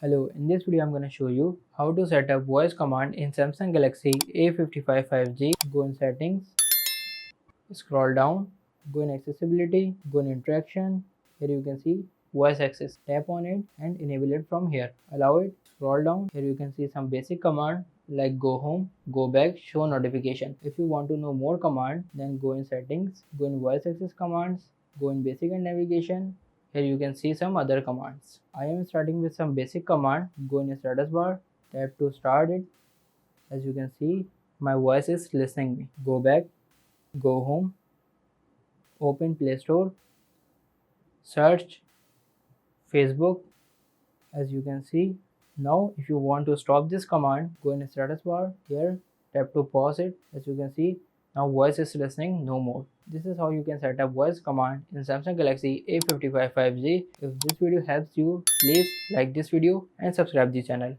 Hello, in this video I'm going to show you how to set up voice command in Samsung Galaxy A55 5G. Go in settings, scroll down, go in accessibility, go in interaction. Here you can see voice access. Tap on it and enable it from here. Allow it, scroll down. Here you can see some basic command like go home, go back, show notification. If you want to know more command, then go in settings, go in voice access commands, go in basic and navigation. Here you can see some other commands. I am starting with some basic command. Go in status bar, tap to start it. As you can see, my voice is listening me. Go back, go home, open Play Store, search Facebook. As you can see, now if you want to stop this command, go in status bar here, tap to pause it. As you can see, now voice is listening no more. This is how you can set up voice command in Samsung Galaxy A55 5G. If this video helps you, please like this video and subscribe the channel.